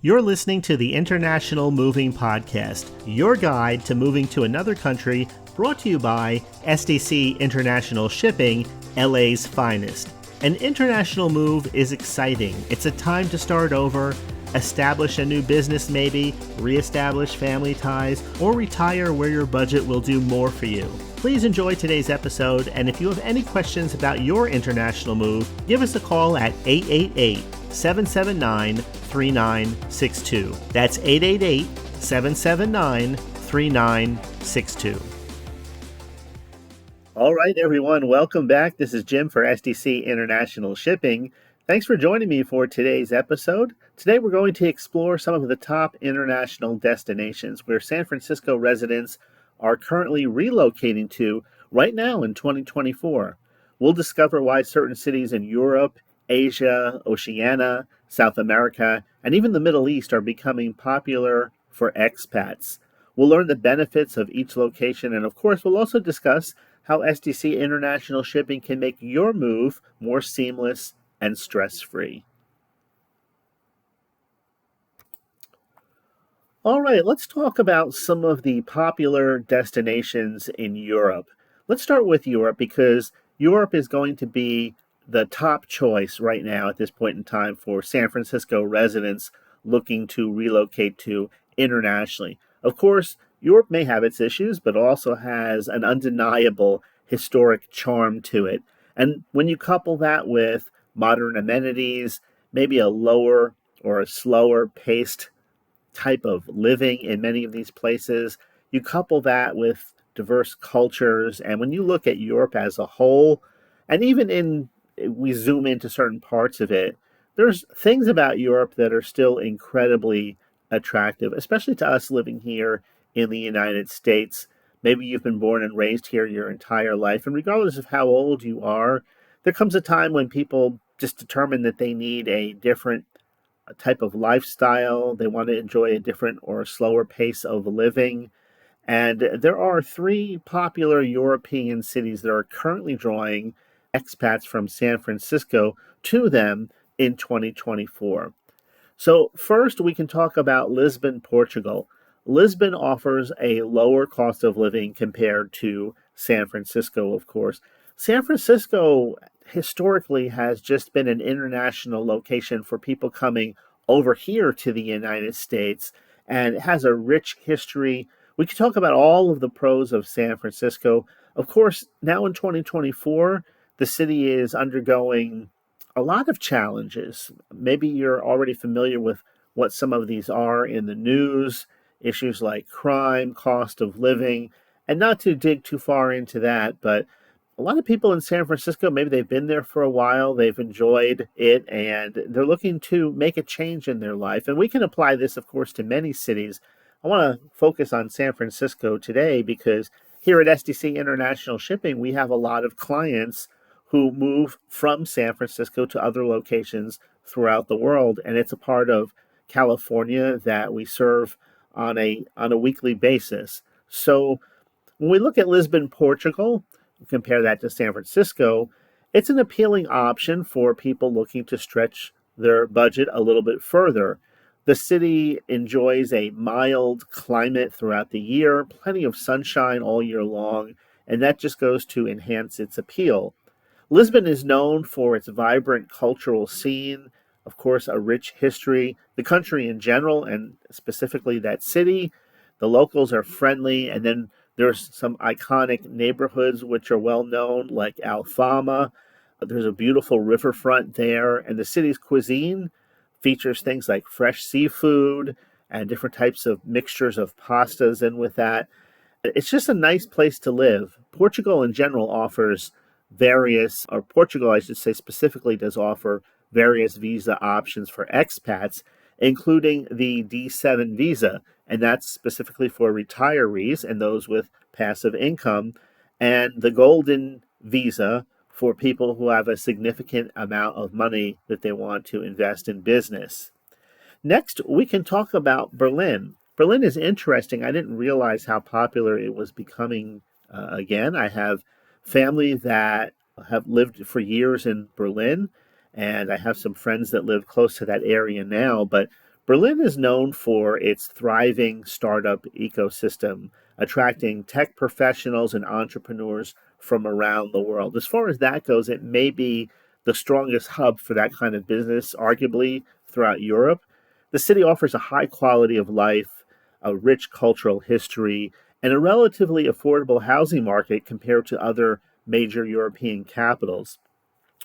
You're listening to the International Moving Podcast, your guide to moving to another country, brought to you by SDC International Shipping, LA's finest. An international move is exciting. It's a time to start over, establish a new business maybe, reestablish family ties, or retire where your budget will do more for you. Please enjoy today's episode, and if you have any questions about your international move, give us a call at 888-779-3962. That's 888-779-3962. All right, everyone, welcome back. This is Jim for SDC International Shipping. Thanks for joining me for today's episode. Today we're going to explore some of the top international destinations where San Francisco residents are currently relocating to right now in 2024. We'll discover why certain cities in Europe, Asia, Oceania, South America, and even the Middle East are becoming popular for expats. We'll learn the benefits of each location, and of course, we'll also discuss how SDC International Shipping can make your move more seamless and stress-free. All right, let's talk about some of the popular destinations in Europe. Let's start with Europe because Europe is going to be the top choice right now at this point in time for San Francisco residents looking to relocate to internationally. Of course, Europe may have its issues, but also has an undeniable historic charm to it. And when you couple that with modern amenities, maybe a lower or a slower paced type of living in many of these places, you couple that with diverse cultures. And when you look at Europe as a whole, and even we zoom into certain parts of it, there's things about Europe that are still incredibly attractive, especially to us living here in the United States. Maybe you've been born and raised here your entire life, and regardless of how old you are, there comes a time when people just determine that they need a different type of lifestyle. They want to enjoy a different or a slower pace of living. And there are three popular European cities that are currently drawing expats from San Francisco to them in 2024. So first, we can talk about Lisbon, Portugal. Lisbon offers a lower cost of living compared to San Francisco, of course. San Francisco historically has just been an international location for people coming over here to the United States, and it has a rich history. We can talk about all of the pros of San Francisco. Of course, now in 2024, the city is undergoing a lot of challenges. Maybe you're already familiar with what some of these are in the news, issues like crime, cost of living, and not to dig too far into that, but a lot of people in San Francisco, maybe they've been there for a while, they've enjoyed it, and they're looking to make a change in their life. And we can apply this, of course, to many cities. I want to focus on San Francisco today because here at SDC International Shipping, we have a lot of clients who move from San Francisco to other locations throughout the world, and it's a part of California that we serve on a weekly basis. So when we look at Lisbon, Portugal, compare that to San Francisco, it's an appealing option for people looking to stretch their budget a little bit further. The city enjoys a mild climate throughout the year, plenty of sunshine all year long, and that just goes to enhance its appeal. Lisbon is known for its vibrant cultural scene, of course, a rich history, the country in general, and specifically that city. The locals are friendly, and then there's some iconic neighborhoods which are well known, like Alfama. There's a beautiful riverfront there, and the city's cuisine features things like fresh seafood and different types of mixtures of pastas in with that. It's just a nice place to live. Portugal in general offers Portugal, I should say, specifically does offer various visa options for expats, including the D7 visa, and that's specifically for retirees and those with passive income, and the Golden visa for people who have a significant amount of money that they want to invest in business. Next, we can talk about Berlin. Berlin is interesting. I didn't realize how popular it was becoming again. I have family that have lived for years in Berlin, and I have some friends that live close to that area now, but Berlin is known for its thriving startup ecosystem, attracting tech professionals and entrepreneurs from around the world. As far as that goes, it may be the strongest hub for that kind of business, arguably throughout Europe. The city offers a high quality of life, a rich cultural history, and a relatively affordable housing market compared to other major European capitals.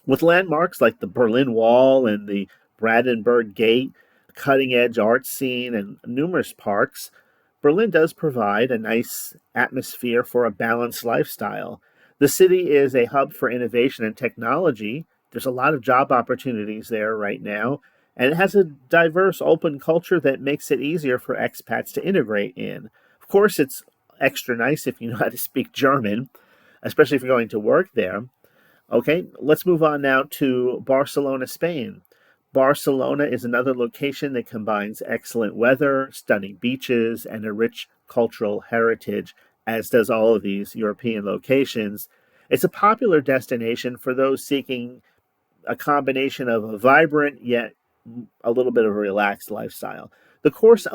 With landmarks like the Berlin Wall and the Brandenburg Gate, a cutting edge art scene, and numerous parks, Berlin does provide a nice atmosphere for a balanced lifestyle. The city is a hub for innovation and technology. There's a lot of job opportunities there right now, and it has a diverse, open culture that makes it easier for expats to integrate in. Of course, it's extra nice if you know how to speak German, especially if you're going to work there. Okay, let's move on now to Barcelona, Spain. Barcelona is another location that combines excellent weather, stunning beaches, and a rich cultural heritage, as does all of these European locations. It's a popular destination for those seeking a combination of a vibrant yet a little bit of a relaxed lifestyle. The cost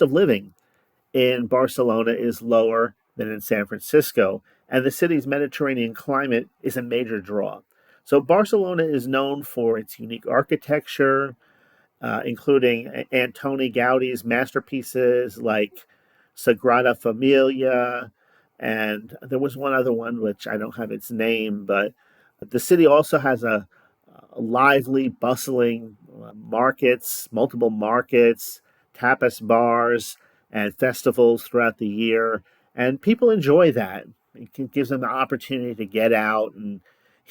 of living in Barcelona is lower than in San Francisco, and the city's Mediterranean climate is a major draw. So, Barcelona is known for its unique architecture, including Antoni Gaudi's masterpieces like Sagrada Familia, and there was one other one which I don't have its name, but the city also has a lively, bustling markets, multiple markets, tapas bars, and festivals throughout the year, and people enjoy that. Gives them the opportunity to get out and,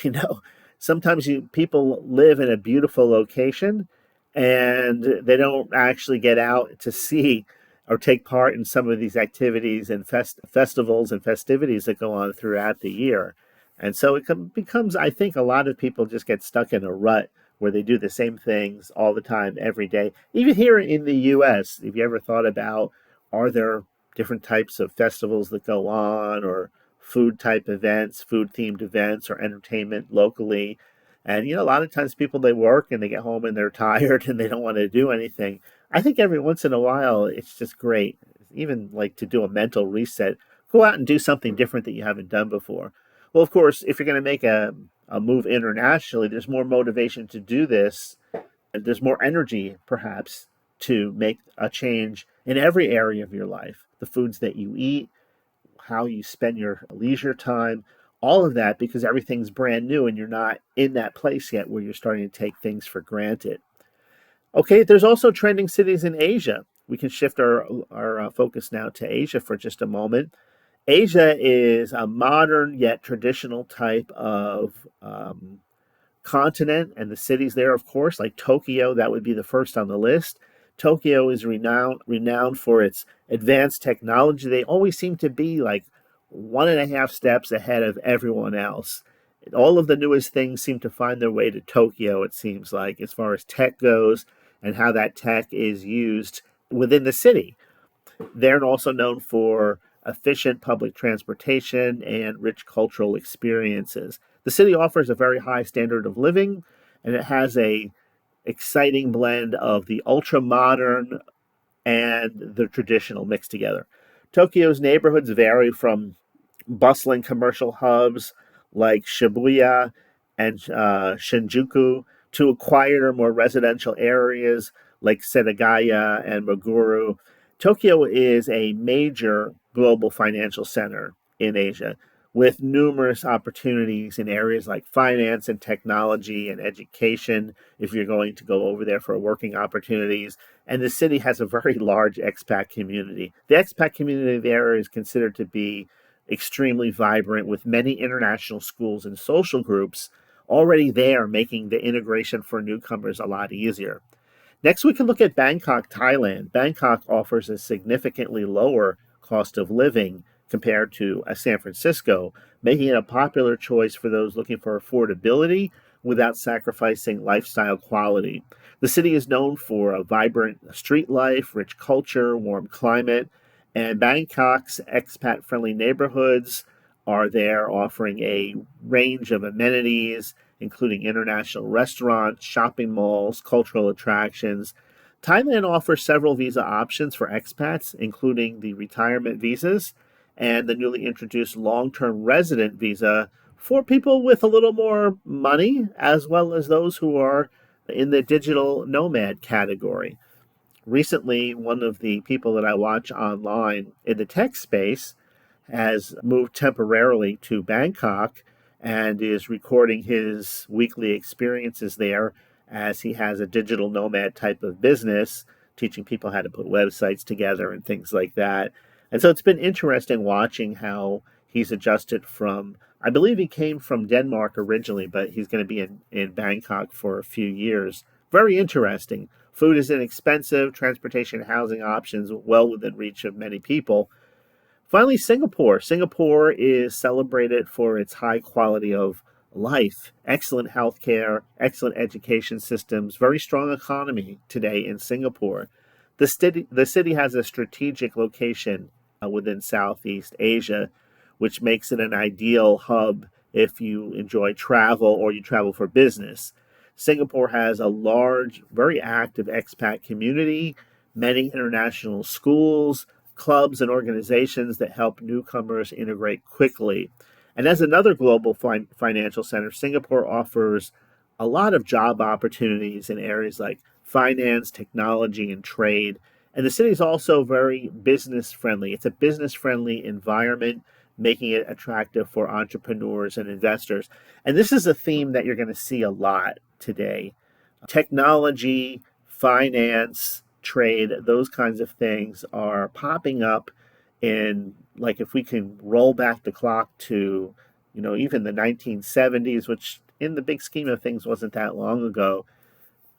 you know, sometimes people live in a beautiful location and they don't actually get out to see or take part in some of these activities and festivals and festivities that go on throughout the year. And so becomes, I think, a lot of people just get stuck in a rut where they do the same things all the time, every day. Even here in the US, have you ever thought about, are there different types of festivals that go on, or food type events, food themed events, or entertainment locally? And, a lot of times people, they work and they get home and they're tired and they don't want to do anything. I think every once in a while, it's just great, even like to do a mental reset. Go out and do something different that you haven't done before. Well, of course, if you're going to make a move internationally, there's more motivation to do this. And there's more energy, perhaps, to make a change in every area of your life. The foods that you eat, how you spend your leisure time, all of that, because everything's brand new and you're not in that place yet where you're starting to take things for granted. Okay, there's also trending cities in Asia. We can shift our focus now to Asia for just a moment. Asia is a modern yet traditional type of continent, and the cities there, of course, like Tokyo, that would be the first on the list. Tokyo is renowned for its advanced technology. They always seem to be like 1.5 steps ahead of everyone else. All of the newest things seem to find their way to Tokyo, it seems like, as far as tech goes and how that tech is used within the city. They're also known for efficient public transportation and rich cultural experiences. The city offers a very high standard of living, and it has a exciting blend of the ultra modern and the traditional mixed together. Tokyo's neighborhoods vary from bustling commercial hubs like Shibuya and Shinjuku to quieter, more residential areas like Setagaya and Meguro. Tokyo is a major global financial center in Asia with numerous opportunities in areas like finance and technology and education if you're going to go over there for working opportunities. And the city has a very large expat community. The expat community there is considered to be extremely vibrant, with many international schools and social groups already there, making the integration for newcomers a lot easier. Next, we can look at Bangkok, Thailand. Bangkok offers a significantly lower cost of living compared to San Francisco, making it a popular choice for those looking for affordability without sacrificing lifestyle quality. The city is known for a vibrant street life, rich culture, warm climate, and Bangkok's expat friendly neighborhoods are there, offering a range of amenities, including international restaurants, shopping malls, cultural attractions. Thailand offers several visa options for expats, including the retirement visas and the newly introduced long term resident visa for people with a little more money, as well as those who are in the digital nomad category. Recently, one of the people that I watch online in the tech space has moved temporarily to Bangkok and is recording his weekly experiences there as he has a digital nomad type of business, teaching people how to put websites together and things like that. And so it's been interesting watching how he's adjusted from, I believe he came from Denmark originally, but he's going to be in Bangkok for a few years. Very interesting. Food is inexpensive, transportation and housing options well within reach of many people. Finally, Singapore. Singapore is celebrated for its high quality of life, excellent healthcare, excellent education systems, very strong economy today in Singapore. The city has a strategic location within Southeast Asia, which makes it an ideal hub if you enjoy travel or you travel for business. Singapore has a large, very active expat community, many international schools, clubs, and organizations that help newcomers integrate quickly. And as another global financial center, Singapore offers a lot of job opportunities in areas like finance, technology, and trade. And the city is also very business friendly. It's a business friendly environment, making it attractive for entrepreneurs and investors. And this is a theme that you're going to see a lot today. Technology, finance, trade, those kinds of things are popping up in, like, if we can roll back the clock to, even the 1970s, which in the big scheme of things wasn't that long ago.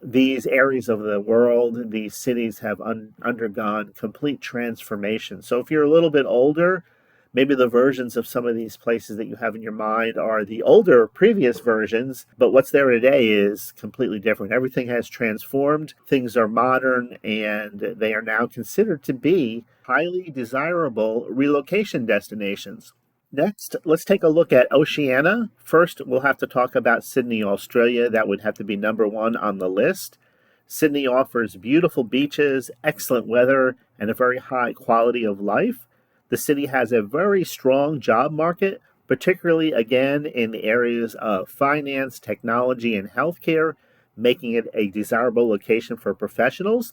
These areas of the world, these cities have undergone complete transformation. So if you're a little bit older, maybe the versions of some of these places that you have in your mind are the older previous versions, but what's there today is completely different. Everything has transformed, things are modern, and they are now considered to be highly desirable relocation destinations. Next, let's take a look at Oceania. First, we'll have to talk about Sydney, Australia. That would have to be number one on the list. Sydney offers beautiful beaches, excellent weather, and a very high quality of life. The city has a very strong job market, particularly again in the areas of finance, technology, and healthcare, making it a desirable location for professionals.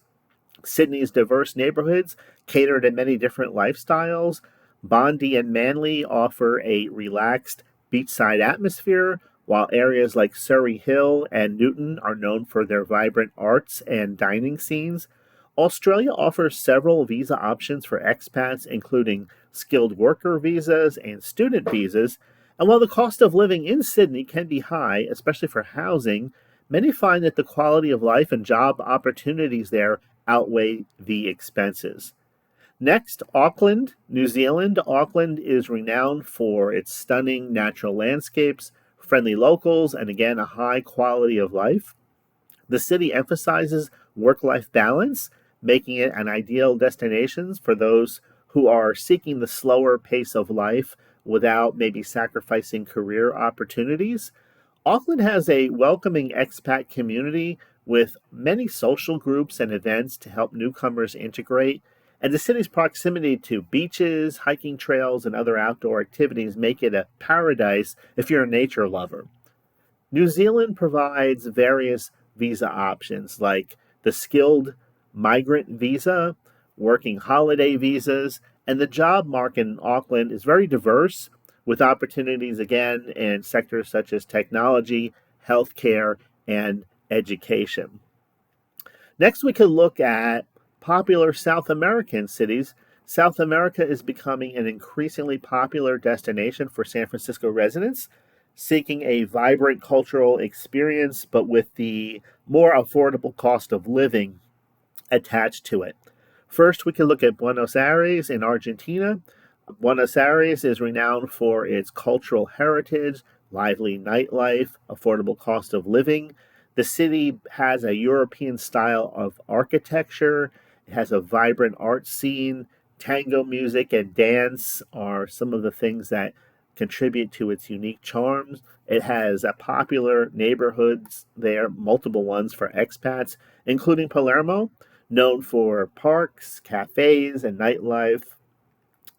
Sydney's diverse neighborhoods cater to many different lifestyles. Bondi and Manly offer a relaxed beachside atmosphere, while areas like Surrey Hill and Newton are known for their vibrant arts and dining scenes. Australia offers several visa options for expats, including skilled worker visas and student visas. And while the cost of living in Sydney can be high, especially for housing, many find that the quality of life and job opportunities there outweigh the expenses. Next, Auckland, New Zealand. Auckland is renowned for its stunning natural landscapes, friendly locals, and again, a high quality of life. The city emphasizes work life balance, making it an ideal destination for those who are seeking the slower pace of life without maybe sacrificing career opportunities. Auckland has a welcoming expat community with many social groups and events to help newcomers integrate. And the city's proximity to beaches, hiking trails, and other outdoor activities make it a paradise if you're a nature lover. New Zealand provides various visa options like the skilled migrant visa, working holiday visas, and the job market in Auckland is very diverse with opportunities again in sectors such as technology, healthcare, and education. Next, we could look at popular South American cities. South America is becoming an increasingly popular destination for San Francisco residents seeking a vibrant cultural experience, but with the more affordable cost of living attached to it. First, we can look at Buenos Aires in Argentina. Buenos Aires is renowned for its cultural heritage, lively nightlife, affordable cost of living. The city has a European style of architecture. It has a vibrant art scene. Tango music and dance are some of the things that contribute to its unique charms. It has a popular neighborhoods there, multiple ones for expats, including Palermo, known for parks, cafes, and nightlife.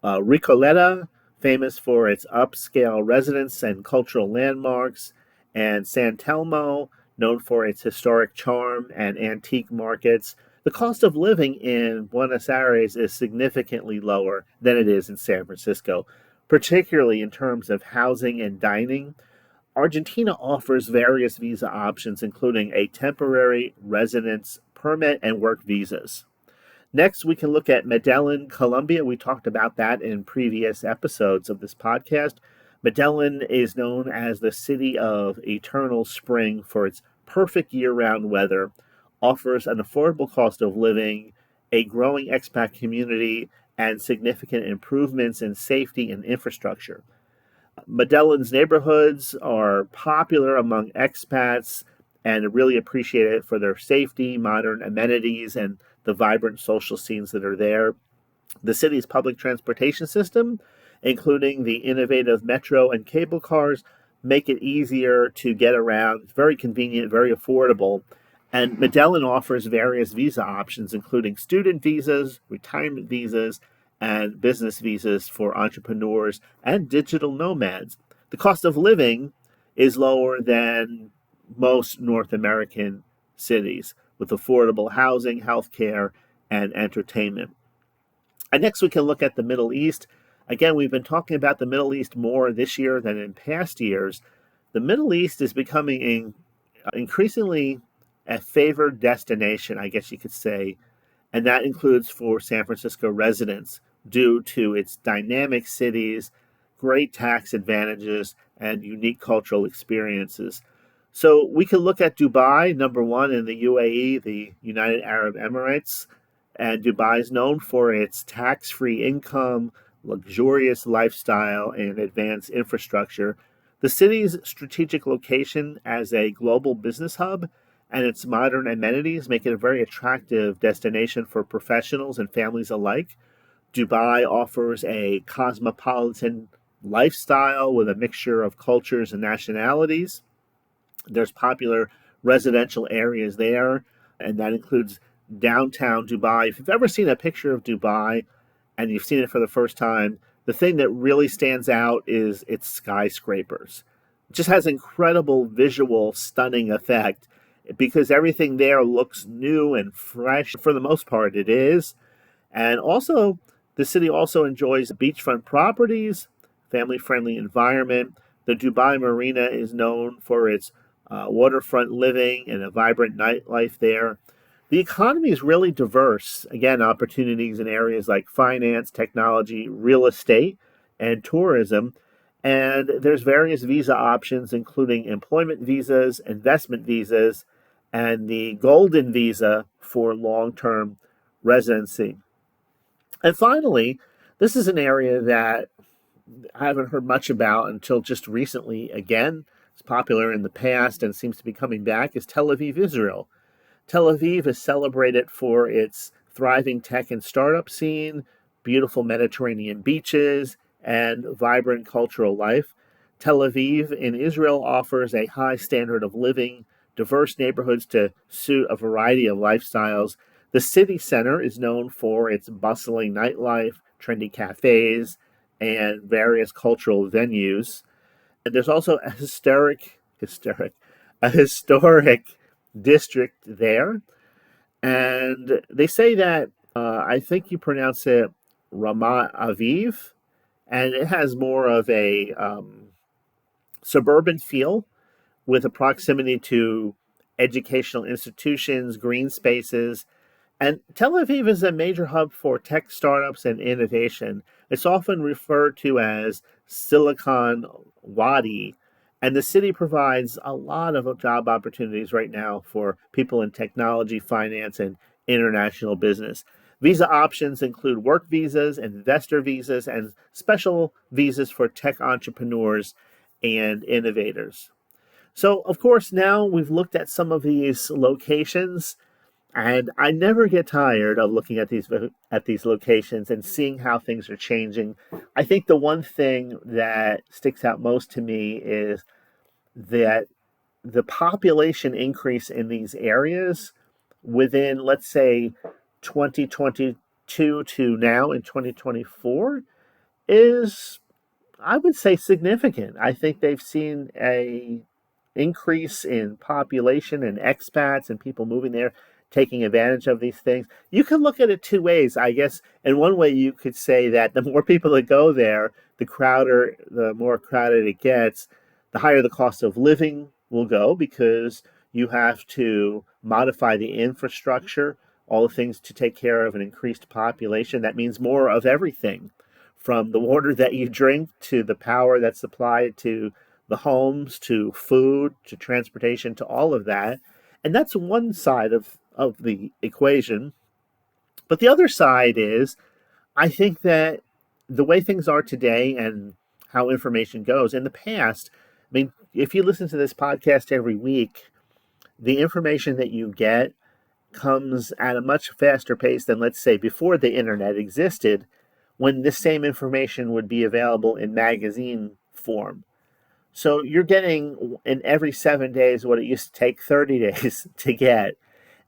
Recoleta, famous for its upscale residence and cultural landmarks, and San Telmo, known for its historic charm and antique markets. The cost of living in Buenos Aires is significantly lower than it is in San Francisco, particularly in terms of housing and dining. Argentina offers various visa options, including a temporary residence permit and work visas. Next, we can look at Medellin, Colombia. We talked about that in previous episodes of this podcast. Medellin is known as the city of eternal spring for its perfect year round weather, offers an affordable cost of living, a growing expat community, and significant improvements in safety and infrastructure. Medellin's neighborhoods are popular among expats and really appreciated for their safety, modern amenities, and the vibrant social scenes that are there. The city's public transportation system, including the innovative metro and cable cars, make it easier to get around. It's very convenient, very affordable. And Medellin offers various visa options, including student visas, retirement visas, and business visas for entrepreneurs and digital nomads. The cost of living is lower than most North American cities, with affordable housing, healthcare, and entertainment. And next, we can look at the Middle East. Again, we've been talking about the Middle East more this year than in past years. The Middle East is becoming increasingly a favored destination, I guess you could say, and that includes for San Francisco residents due to its dynamic cities, great tax advantages, and unique cultural experiences. So we can look at Dubai, number one in the UAE, the United Arab Emirates. And Dubai is known for its tax free income, luxurious lifestyle, and advanced infrastructure. The city's strategic location as a global business hub and its modern amenities make it a very attractive destination for professionals and families alike. Dubai offers a cosmopolitan lifestyle with a mixture of cultures and nationalities. There's popular residential areas there, and that includes downtown Dubai. If you've ever seen a picture of Dubai and you've seen it for the first time, the thing that really stands out is its skyscrapers. It just has incredible visual, stunning effect because everything there looks new and fresh. For the most part, it is. And also, the city also enjoys beachfront properties, family-friendly environment. The Dubai Marina is known for its waterfront living and a vibrant nightlife there. The economy is really diverse. Again, opportunities in areas like finance, technology, real estate, and tourism. And there's various visa options, including employment visas, investment visas, and the golden visa for long-term residency. And finally, this is an area that I haven't heard much about until just recently. Again, it's popular in the past and seems to be coming back, is Tel Aviv, Israel. Tel Aviv is celebrated for its thriving tech and startup scene, beautiful Mediterranean beaches, and vibrant cultural life. Tel Aviv in Israel offers a high standard of living, diverse neighborhoods to suit a variety of lifestyles. The city center is known for its bustling nightlife, trendy cafes, and various cultural venues. And there's also a historic district there. And they say that, I think you pronounce it Ramat Aviv, and it has more of a suburban feel with a proximity to educational institutions, green spaces. And Tel Aviv is a major hub for tech startups and innovation. It's often referred to as Silicon Wadi, and the city provides a lot of job opportunities right now for people in technology, finance, and international business. Visa options include work visas, investor visas, and special visas for tech entrepreneurs and innovators. So, of course, now we've looked at some of these locations, and I never get tired of looking at these locations and seeing how things are changing. I think the one thing that sticks out most to me is that the population increase in these areas within, let's say, 2022 to now in 2024 is, I would say, significant. I think they've seen a increase in population and expats and people moving there, taking advantage of these things. You can look at it two ways, I guess. In one way, you could say that the more people that go there, the more crowded it gets, the higher the cost of living will go because you have to modify the infrastructure, all the things to take care of an increased population. That means more of everything, from the water that you drink to the power that's supplied to the homes to food to transportation to all of that. And that's one side of the equation. But the other side is, I think that the way things are today and how information goes in the past, I mean, if you listen to this podcast every week, the information that you get comes at a much faster pace than, let's say, before the internet existed, when this same information would be available in magazine form. So you're getting in every 7 days what it used to take 30 days to get.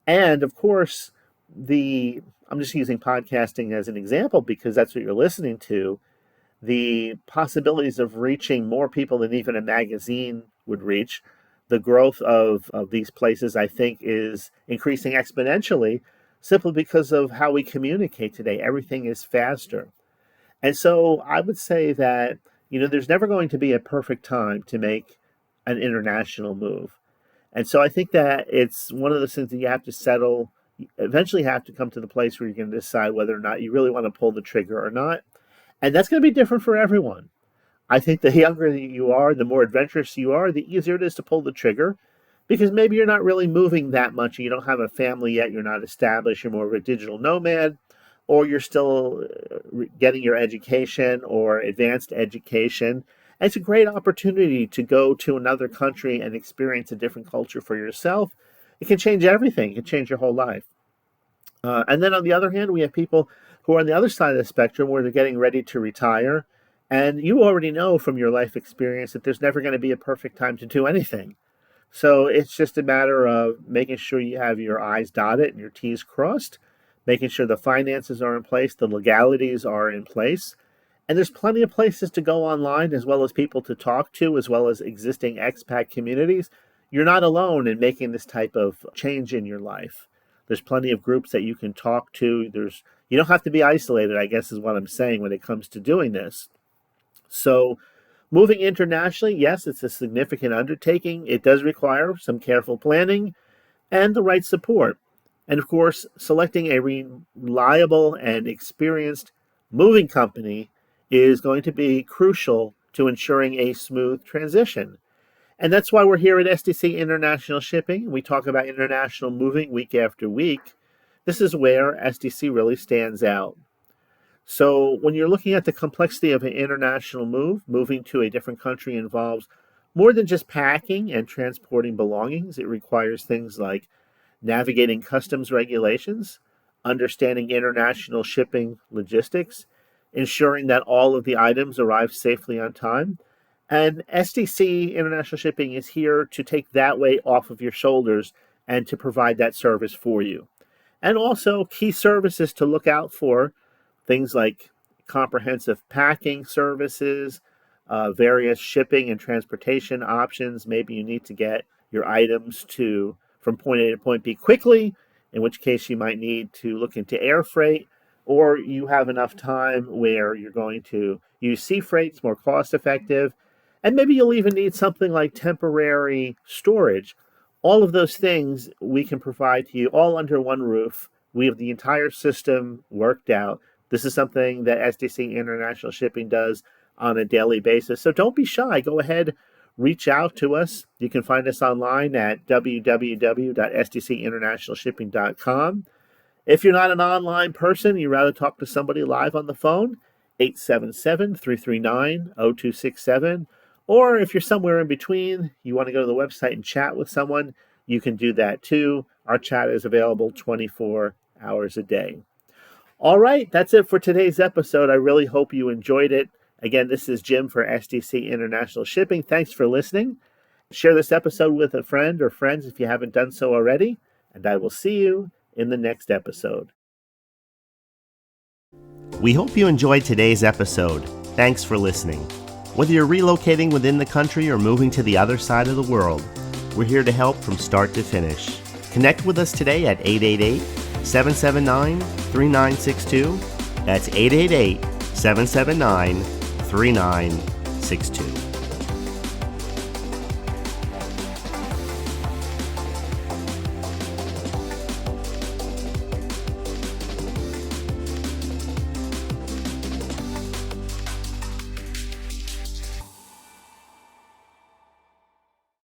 And of course, I'm just using podcasting as an example because that's what you're listening to. The possibilities of reaching more people than even a magazine would reach. The growth of these places, I think, is increasing exponentially simply because of how we communicate today. Everything is faster. And so I would say that, there's never going to be a perfect time to make an international move. And so I think that it's one of those things that you have to settle. You eventually have to come to the place where you're going to decide whether or not you really want to pull the trigger or not. And that's going to be different for everyone. I think the younger you are, the more adventurous you are, the easier it is to pull the trigger because maybe you're not really moving that much. You don't have a family yet. You're not established. You're more of a digital nomad, or you're still getting your education or advanced education. And it's a great opportunity to go to another country and experience a different culture for yourself. It can change everything. It can change your whole life. And then on the other hand, we have people who are on the other side of the spectrum where they're getting ready to retire. And you already know from your life experience that there's never going to be a perfect time to do anything. So it's just a matter of making sure you have your I's dotted and your T's crossed, making sure the finances are in place, the legalities are in place. And there's plenty of places to go online, as well as people to talk to, as well as existing expat communities. You're not alone in making this type of change in your life. There's plenty of groups that you can talk to. You don't have to be isolated, I guess is what I'm saying when it comes to doing this. So moving internationally, yes, it's a significant undertaking. It does require some careful planning and the right support. And of course, selecting a reliable and experienced moving company is going to be crucial to ensuring a smooth transition. And that's why we're here at SDC International Shipping. We talk about international moving week after week. This is where SDC really stands out. So when you're looking at the complexity of an international move, moving to a different country involves more than just packing and transporting belongings. It requires things like navigating customs regulations, understanding international shipping logistics, ensuring that all of the items arrive safely on time. And SDC International Shipping is here to take that weight off of your shoulders and to provide that service for you. And also key services to look out for, things like comprehensive packing services, various shipping and transportation options. Maybe you need to get your items from point A to point B quickly, in which case you might need to look into air freight, or you have enough time where you're going to use sea freight. It's more cost effective. And maybe you'll even need something like temporary storage. All of those things we can provide to you all under one roof. We have the entire system worked out. This is something that SDC International Shipping does on a daily basis. So don't be shy. Go ahead, reach out to us. You can find us online at www.sdcinternationalshipping.com. If you're not an online person, you'd rather talk to somebody live on the phone, 877-339-0267. Or if you're somewhere in between, you want to go to the website and chat with someone, you can do that too. Our chat is available 24 hours a day. All right, that's it for today's episode. I really hope you enjoyed it. Again, this is Jim for SDC International Shipping. Thanks for listening. Share this episode with a friend or friends if you haven't done so already, and I will see you in the next episode. We hope you enjoyed today's episode. Thanks for listening. Whether you're relocating within the country or moving to the other side of the world, we're here to help from start to finish. Connect with us today at 888-779-3962. That's 888-779-3962.